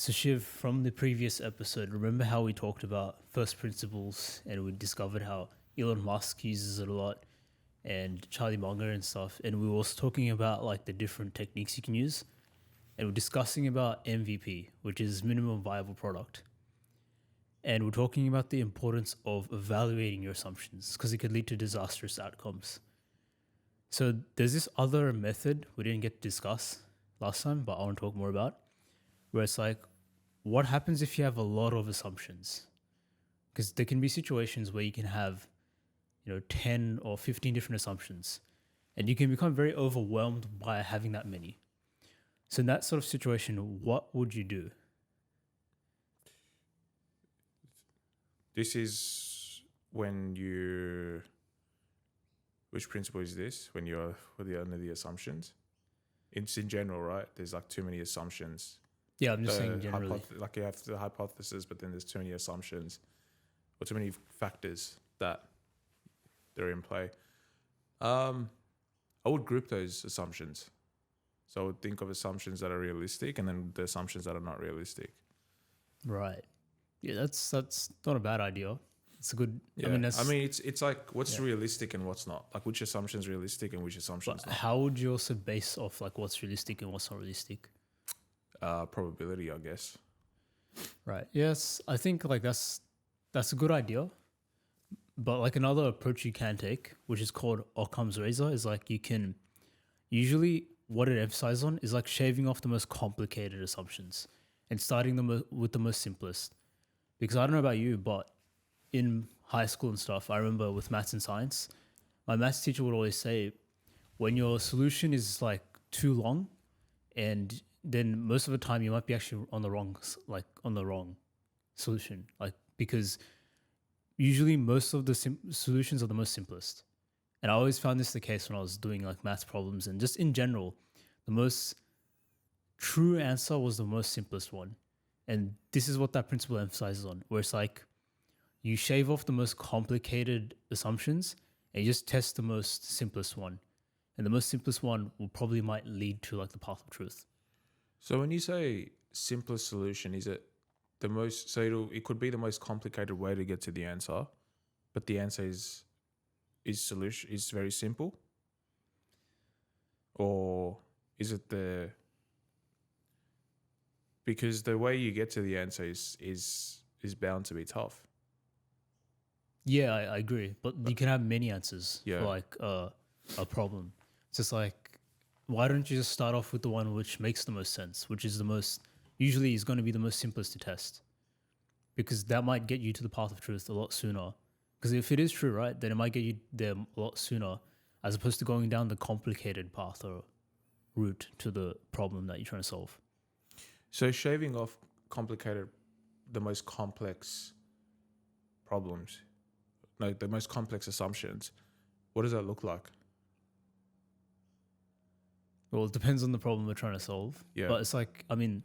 So Shiv, from the previous episode, remember how we talked about first principles and we discovered how Elon Musk uses it a lot and Charlie Munger and stuff. And we were also talking about like the different techniques you can use. And we're discussing about MVP, which is minimum viable product. And we're talking about the importance of evaluating your assumptions because it could lead to disastrous outcomes. So there's this other method we didn't get to discuss last time, but I want to talk more about, where it's like, what happens if you have a lot of assumptions? Because there can be situations where you can have, 10 or 15 different assumptions, and you can become very overwhelmed by having that many. So in that sort of situation, what would you do? This is when you. Which principle is this? When you're under the assumptions? It's in general, right? There's like too many assumptions. Yeah, I'm just saying generally. Like you have the hypothesis, but then there's too many assumptions or too many factors that they're in play. I would group those assumptions. So I would think of assumptions that are realistic and then the assumptions that are not realistic. Right. Yeah, that's not a bad idea. It's a good. Yeah. I mean, it's like what's realistic and what's not. Like which assumptions realistic and which assumptions not. How would you also base off like what's realistic and what's not realistic? Probability, I guess. Right. Yes, I think like that's a good idea. But like another approach you can take, which is called Occam's razor, is like you can usually what it emphasizes on is like shaving off the most complicated assumptions and starting them with the most simplest. Because I don't know about you, but in high school and stuff, I remember with maths and science, my maths teacher would always say, when your solution is like too long, and then most of the time you might be actually on the wrong solution, like because usually most of the solutions are the most simplest. And I always found this the case when I was doing like maths problems and just in general, the most true answer was the most simplest one. And this is what that principle emphasizes on, where it's like you shave off the most complicated assumptions and you just test the most simplest one. And the most simplest one will probably might lead to like the path of truth. So when you say simplest solution, is it the most? So it could be the most complicated way to get to the answer, but the answer is solution is very simple, or is it because the way you get to the answer is bound to be tough. Yeah, I agree. But you can have many answers Yeah. for like a problem. It's just like, why don't you just start off with the one which makes the most sense, which is the most, usually is going to be the most simplest to test. Because that might get you to the path of truth a lot sooner. Because if it is true, right, then it might get you there a lot sooner as opposed to going down the complicated path or route to the problem that you're trying to solve. So shaving off the most complex problems, like the most complex assumptions, what does that look like? Well, it depends on the problem we're trying to solve. Yeah. But it's like, I mean,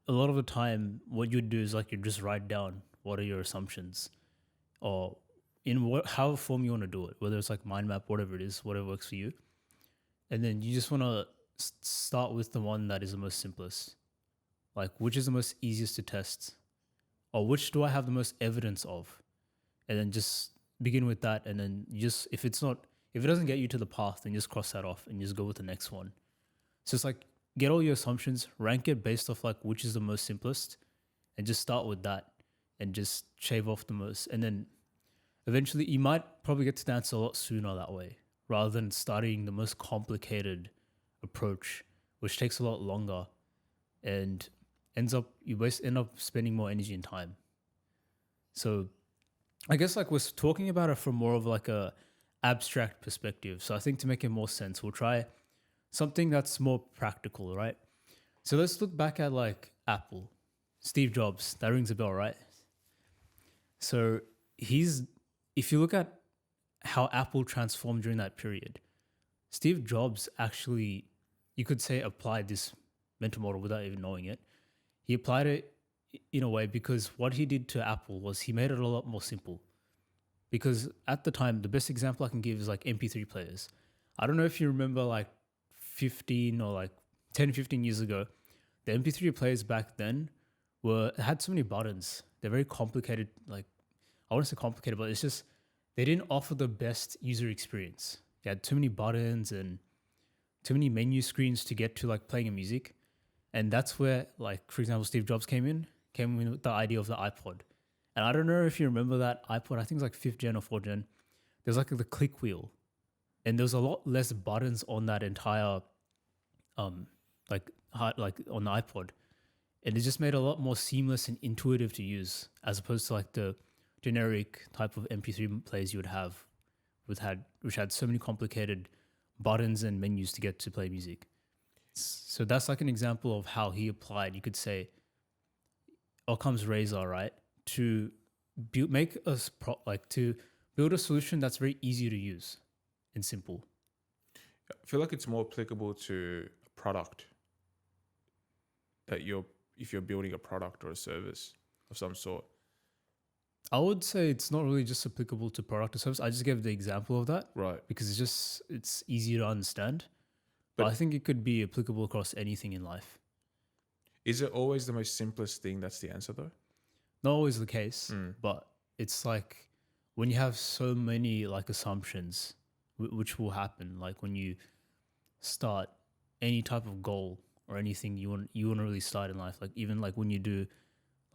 a lot of the time, what you'd do is like you just write down what are your assumptions, or in how form you want to do it, whether it's like mind map, whatever it is, whatever works for you, and then you just want to start with the one that is the most simplest, like which is the most easiest to test, or which do I have the most evidence of, and then just begin with that, and then you just if it doesn't get you to the path, then just cross that off and just go with the next one. So it's like get all your assumptions, rank it based off like which is the most simplest, and just start with that and just shave off the most. And then eventually you might probably get to the answer a lot sooner that way, rather than starting the most complicated approach, which takes a lot longer and you end up spending more energy and time. So I guess like we're talking about it from more of like a abstract perspective. So I think to make it more sense, we'll try something that's more practical, right? So let's look back at like Apple, Steve Jobs. That rings a bell, right? So if you look at how Apple transformed during that period, Steve Jobs actually, you could say, applied this mental model without even knowing it. He applied it in a way because what he did to Apple was he made it a lot more simple. Because at the time, the best example I can give is like MP3 players. I don't know if you remember like 15 or like 10, 15 years ago, the MP3 players back then had so many buttons. They're very complicated. Like, I want to say complicated, but it's just they didn't offer the best user experience. They had too many buttons and too many menu screens to get to like playing a music. And that's where, like, for example, Steve Jobs came in with the idea of the iPod. And I don't know if you remember that iPod, I think it's like 5th gen or 4th gen. There's like the click wheel. And there's a lot less buttons on that entire like on the iPod. And it just made it a lot more seamless and intuitive to use, as opposed to like the generic type of MP3 players you would have which had so many complicated buttons and menus to get to play music. So that's like an example of how he applied, you could say, Occam's razor, right? To to build a solution that's very easy to use and simple. I feel like it's more applicable to a product if you're building a product or a service of some sort. I would say it's not really just applicable to product or service. I just gave the example of that, Right. because it's easier to understand. But I think it could be applicable across anything in life. Is it always the most simplest thing that's the answer though? Not always the case, but it's like when you have so many like assumptions, which will happen, like when you start any type of goal or anything you want to really start in life, like even like when you do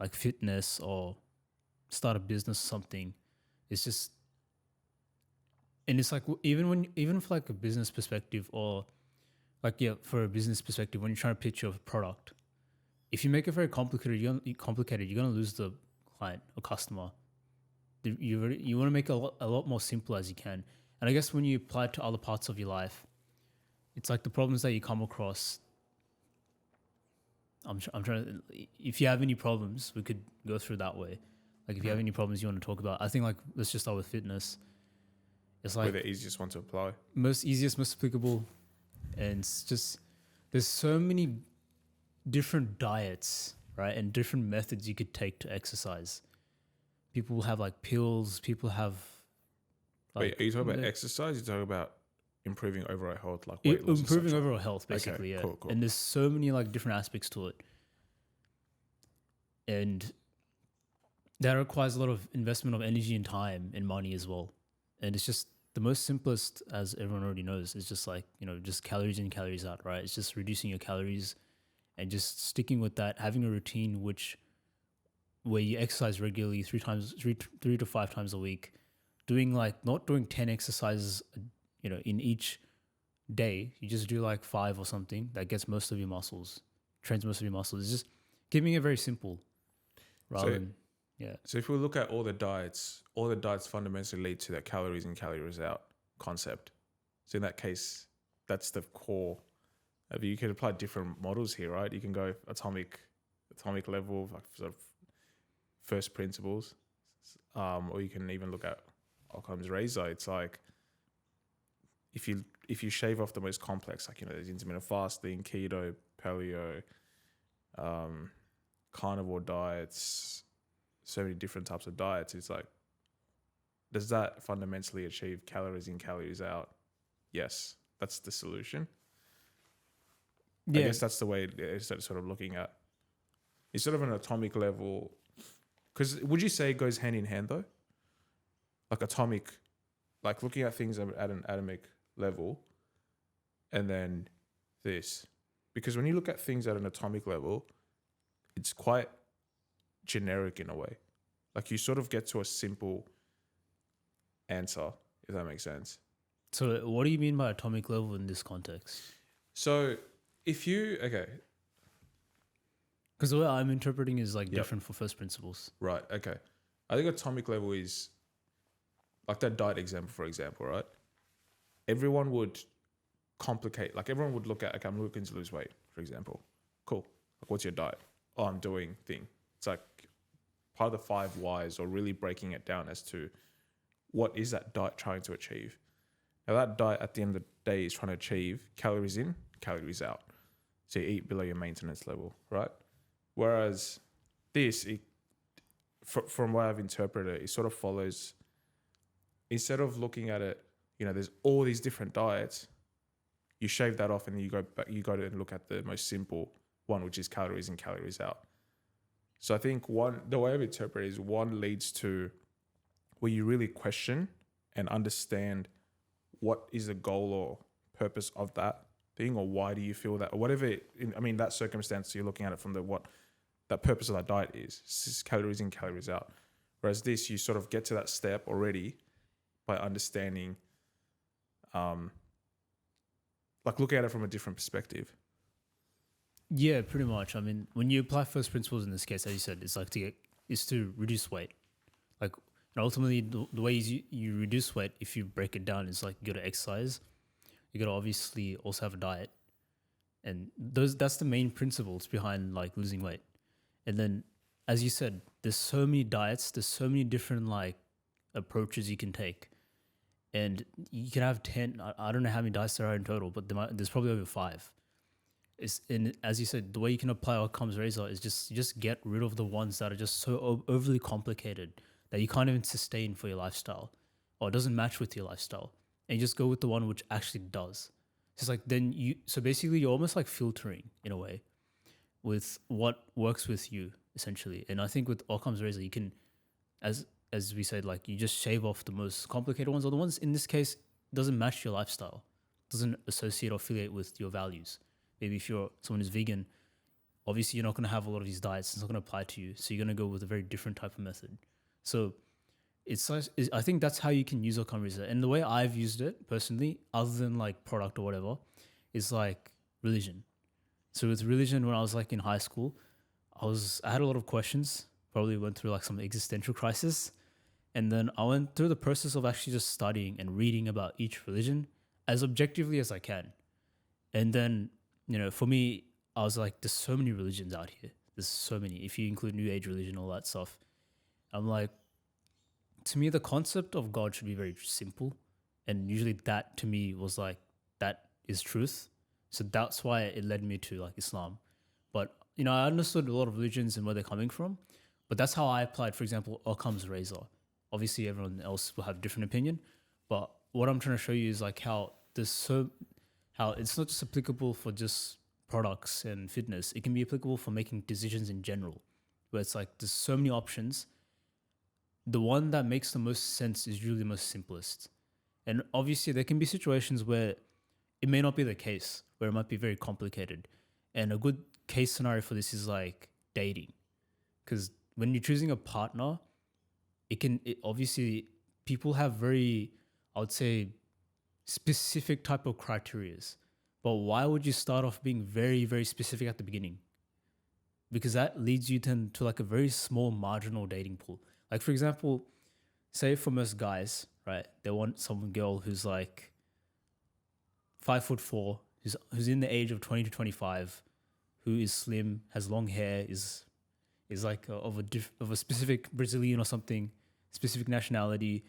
like fitness or start a business or something, it's just, and it's like even for like a business perspective, or like, yeah, for a business perspective, when you're trying to pitch your product, if you make it very complicated, you're gonna lose the client or customer. You want to make it a lot more simple as you can. And I guess when you apply it to other parts of your life, it's like the problems that you come across. I'm trying to, if you have any problems, we could go through that way. Like if you have any problems you want to talk about, I think like let's just start with fitness. It's like We're the easiest one to apply. Most applicable. And it's just, there's so many different diets, right? And different methods you could take to exercise. People will have like pills, people have like, wait, are you talking about exercise? You're talking about improving overall health, like weight loss? Improving overall health, basically, okay, yeah. Cool. And there's so many like different aspects to it. And that requires a lot of investment of energy and time and money as well. And it's just the most simplest, as everyone already knows, is just like, just calories in, calories out, right? It's just reducing your calories and just sticking with that, having a routine where you exercise regularly 3 to 5 times a week, not doing 10 exercises, in each day. You just do like 5 or something that gets most of your muscles, trains most of your muscles. It's just keeping it very simple rather than. Yeah. So if we look at all the diets fundamentally lead to that calories in, calories out concept. So in that case, that's the core. You can apply different models here, right? You can go atomic level, like sort of first principles, or you can even look at Occam's razor. It's like if you shave off the most complex, like there's intermittent fasting, keto, paleo, carnivore diets. So many different types of diets. It's like, does that fundamentally achieve calories in, calories out? Yes, that's the solution. Yeah. I guess that's the way it's sort of looking at. It's sort of an atomic level. Because would you say it goes hand in hand though? Like atomic, like looking at things at an atomic level, and then this. Because when you look at things at an atomic level, it's quite generic in a way. Like you sort of get to a simple answer, if that makes sense. So what do you mean by atomic level in this context? So because the way I'm interpreting is like different for first principles. Right, okay. I think atomic level is like that diet example, for example, right? Everyone would complicate, like everyone would look at, okay, I'm looking to lose weight, for example. Cool. Like what's your diet? Oh, I'm doing thing. It's like part of the 5 whys, or really breaking it down as to what is that diet trying to achieve. Now that diet at the end of the day is trying to achieve calories in, calories out. So you eat below your maintenance level, right? Whereas this, from what I've interpreted, it sort of follows, instead of looking at it, there's all these different diets, you shave that off and you go back, you go to and look at the most simple one, which is calories in, calories out. So I think the way I've interpreted is one leads to where you really question and understand what is the goal or purpose of that thing, or why do you feel that, or whatever. That circumstance, you're looking at it from what that purpose of that diet is. It's just calories in, calories out. Whereas this, you sort of get to that step already by understanding, like looking at it from a different perspective. Yeah, pretty much. I mean, when you apply first principles in this case, as you said, it's like to reduce weight. Like, and ultimately, the way you reduce weight, if you break it down, is like you got to exercise. You got to obviously also have a diet, and that's the main principles behind like losing weight. And then, as you said, there's so many diets, there's so many different like approaches you can take, and you can have 10. I don't know how many diets there are in total, but there's probably over 5. And as you said, the way you can apply Occam's razor is just get rid of the ones that are just so overly complicated that you can't even sustain for your lifestyle, or it doesn't match with your lifestyle, and you just go with the one which actually does. It's like so basically you're almost like filtering in a way with what works with you essentially. And I think with Occam's razor, you can, as we said, like you just shave off the most complicated ones, or the ones in this case doesn't match your lifestyle, doesn't associate or affiliate with your values. Maybe if you're someone who's vegan, obviously you're not going to have a lot of these diets. It's not going to apply to you. So you're going to go with a very different type of method. So I think that's how you can use Occam razor. And the way I've used it personally, other than like product or whatever, is like religion. So with religion, when I was like in high school, I had a lot of questions. Probably went through like some existential crisis. And then I went through the process of actually just studying and reading about each religion as objectively as I can. And then, for me, I was like, there's so many religions out here. There's so many. If you include New Age religion, all that stuff. I'm like, to me, the concept of God should be very simple. And usually that to me was like, that is truth. So that's why it led me to like Islam. But, I understood a lot of religions and where they're coming from. But that's how I applied, for example, Occam's razor. Obviously, everyone else will have a different opinion. But what I'm trying to show you is like how it's not just applicable for just products and fitness. It can be applicable for making decisions in general, where it's like there's so many options. The one that makes the most sense is usually the most simplest. And obviously there can be situations where it may not be the case, where it might be very complicated. And a good case scenario for this is like dating. Because when you're choosing a partner, obviously people have very, I would say, specific type of criterias. But why would you start off being very, very specific at the beginning? Because that leads you to like a very small marginal dating pool. Like, for example, say for most guys, right, they want some girl who's like 5'4", who's in the age of 20 to 25, who is slim, has long hair, is like of a specific Brazilian or something, specific nationality,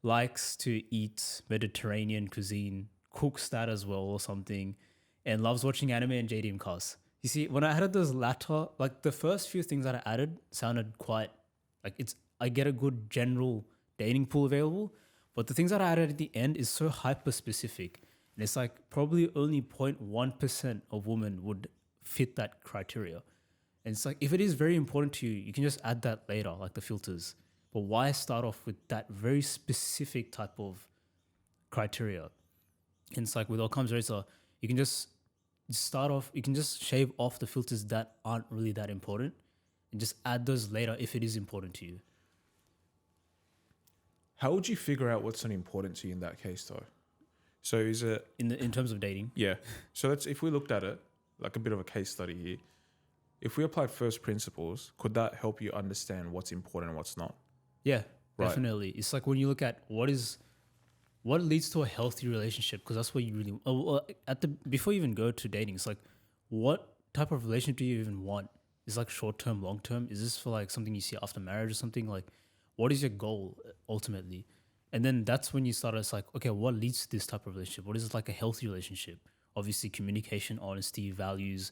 likes to eat Mediterranean cuisine, cooks that as well or something, and loves watching anime and JDM cars. You see, when I added those latter, like the first few things that I added sounded quite like I get a good general dating pool available, but the things that I added at the end is so hyper specific, and it's like probably only 0.1% of women would fit that criteria. And it's like, if it is very important to you, you can just add that later, like the filters. But why start off with that very specific type of criteria? And it's like with Occam's razor, you can just start off, you can just shave off the filters that aren't really that important and just add those later if it is important to you. How would you figure out what's not important to you in that case, though? So is it in terms of dating? Yeah. So if we looked at it like a bit of a case study here, if we applied first principles, could that help you understand what's important and what's not? Yeah, Right. definitely. It's like when you look at what leads to a healthy relationship, because that's what you really before you even go to dating, it's like, what type of relationship do you even want? Is like short term, long term? Is this for like something you see after marriage or something? Like, what is your goal ultimately? And then that's when you start. It's like, okay, what leads to this type of relationship? What is like a healthy relationship? Obviously, communication, honesty, values,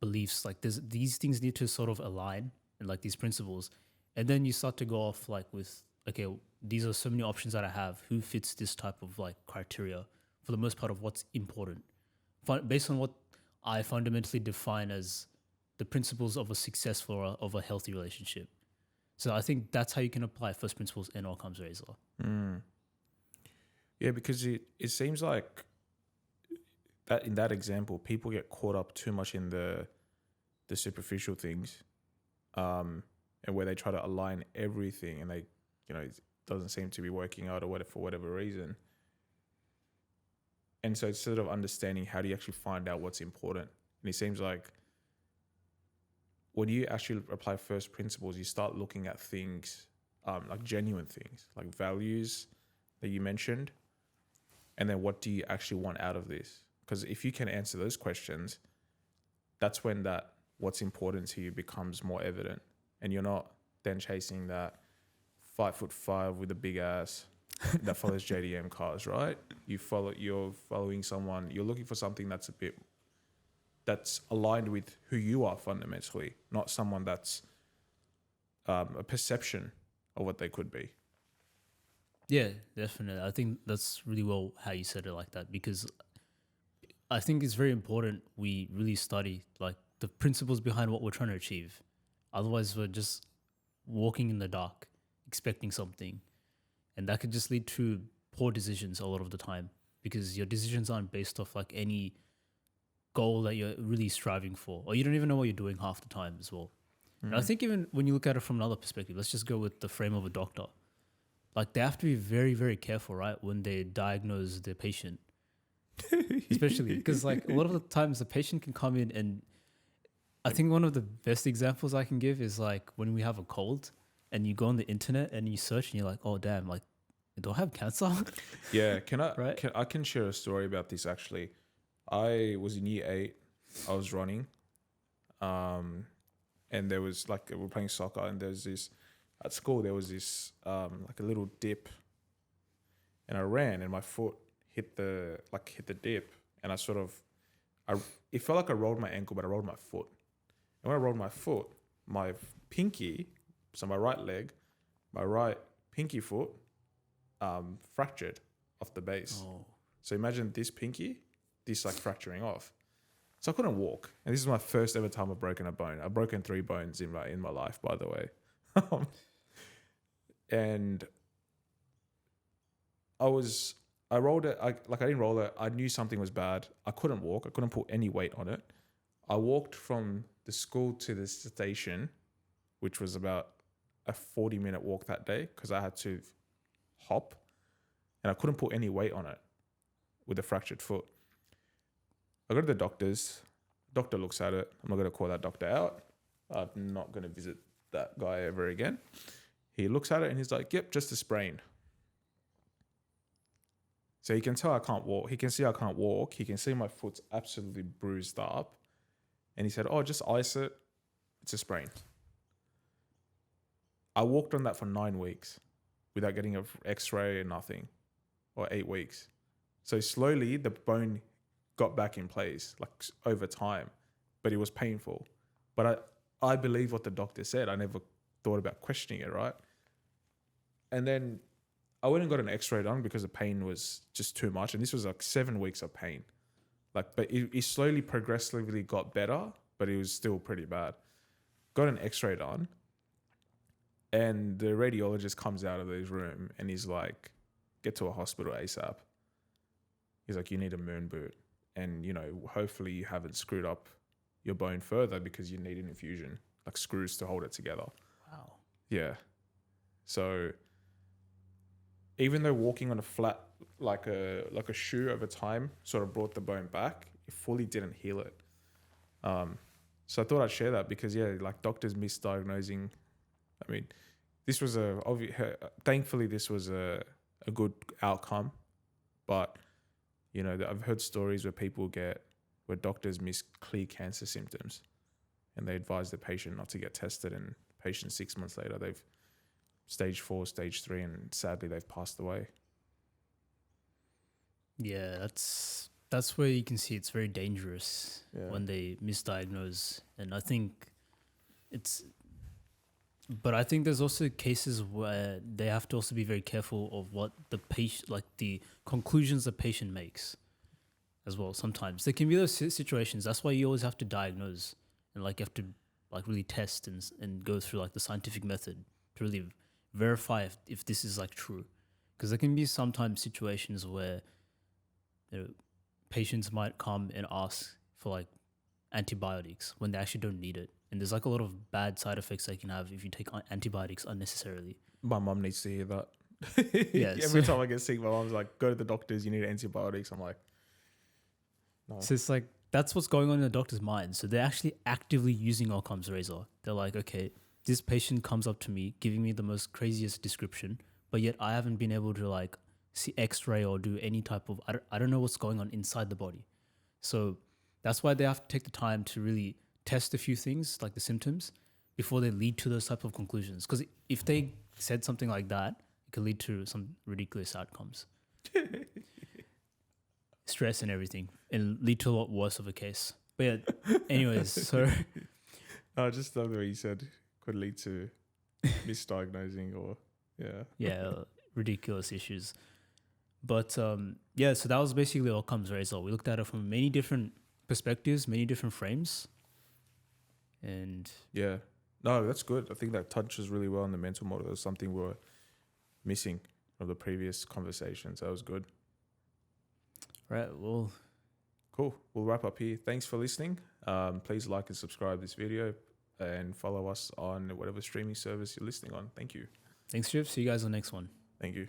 beliefs. Like, these things need to sort of align, and like these principles. And then you start to go off like with, okay, these are so many options that I have. Who fits this type of like criteria for the most part of what's important, based on what I fundamentally define as the principles of a successful or of a healthy relationship. So I think that's how you can apply first principles in Occam's razor. Yeah, because it seems like that in that example, people get caught up too much in the superficial things, and where they try to align everything, and it doesn't seem to be working out or whatever for whatever reason. And so instead of understanding how do you actually find out what's important, and it seems like when you actually apply first principles, you start looking at things like genuine things, like values that you mentioned, and then what do you actually want out of this? Because if you can answer those questions, that's when that what's important to you becomes more evident, and you're not then chasing that 5'5" with a big ass that follows JDM cars, right? You're following someone. You're looking for something that's aligned with who you are fundamentally, not someone that's a perception of what they could be. Yeah, definitely. I think that's really well how you said it like that, because I think it's very important we really study like the principles behind what we're trying to achieve. Otherwise, we're just walking in the dark, expecting something, and that could just lead to poor decisions a lot of the time, because your decisions aren't based off like any goal that you're really striving for, or you don't even know what you're doing half the time as well. And I think even when you look at it from another perspective, let's just go with the frame of a doctor. Like they have to be very, very careful, right, when they diagnose their patient, especially because like a lot of the times the patient can come in, and I think one of the best examples I can give is like when we have a cold and you go on the internet and you search and you're like, oh damn, like do I have cancer? Yeah, can I? Right? I can share a story about this actually. I was in year 8. I was running, and there was like we were playing soccer, and there's this at school. There was this like a little dip, and I ran, and my foot hit the dip, and it felt like I rolled my ankle, but I rolled my foot. And when I rolled my foot, my pinky, so my right leg, my right pinky foot, fractured off the base. Oh, So imagine this pinky, this like fracturing off. So I couldn't walk, and this is my first ever time I've broken a bone. I've broken 3 bones in my life, by the way. And I rolled it. I didn't roll it. I knew something was bad. I couldn't walk. I couldn't put any weight on it. I walked from the school to the station, which was about a 40-minute walk that day because I had to hop, and I couldn't put any weight on it with a fractured foot. I go to the doctor's. Doctor looks at it. I'm not going to call that doctor out. I'm not going to visit that guy ever again. He looks at it and he's like, yep, just a sprain. So he can tell I can't walk. He can see I can't walk. He can see my foot's absolutely bruised up. And he said, oh, just ice it. It's a sprain. I walked on that for 9 weeks without getting an x-ray or nothing, or 8 weeks. So slowly the bone got back in place, like over time, but it was painful. But I believe what the doctor said. I never thought about questioning it, right? And then I went and got an x-ray done because the pain was just too much. And this was like 7 weeks of pain. But it slowly, progressively got better, but it was still pretty bad. Got an x-ray done, and the radiologist comes out of his room and he's like, get to a hospital ASAP. He's like, you need a moon boot. And, hopefully you haven't screwed up your bone further because you need an infusion, like screws to hold it together. wow. Yeah. So even though walking on a flat, like a shoe over time sort of brought the bone back, it fully didn't heal it. So I thought I'd share that because, like doctors misdiagnosing. I mean, this was thankfully this was a good outcome, but I've heard stories where doctors miss clear cancer symptoms, and they advise the patient not to get tested, and patient 6 months later they've stage 4, stage 3, and sadly they've passed away. Yeah, that's where you can see it's very dangerous when they misdiagnose. And I think but I think there's also cases where they have to also be very careful of what the patient, like the conclusions the patient makes as well. Sometimes there can be those situations. That's why you always have to diagnose. and like you have to like really test and go through like the scientific method to really verify if this is like true, because there can be sometimes situations where patients might come and ask for like antibiotics when they actually don't need it, and there's like a lot of bad side effects they can have if you take antibiotics unnecessarily. My mum needs to hear that. Yeah, Every time I get sick, my mom's like, "Go to the doctors. You need antibiotics." I'm like, "No." So it's like that's what's going on in the doctor's mind. So they're actually actively using Occam's razor. They're like, okay, this patient comes up to me giving me the most craziest description, but yet I haven't been able to like see X-ray or do any type of I don't know what's going on inside the body. So that's why they have to take the time to really test a few things like the symptoms before they lead to those type of conclusions. Because if they said something like that, it could lead to some ridiculous outcomes. Stress and everything, and lead to a lot worse of a case. But yeah, anyways, so I just love the way you said could lead to misdiagnosing or yeah, ridiculous issues. But yeah, so that was basically Occam's razor. We looked at it from many different perspectives, many different frames, and yeah. No, that's good. I think that touches really well on the mental model. It was something we were missing from the previous conversations. That was good. right. Well, Cool. We'll wrap up here. Thanks for listening. Please like and subscribe this video and follow us on whatever streaming service you're listening on. Thank you. thanks, Jeff. See you guys on the next one. Thank you.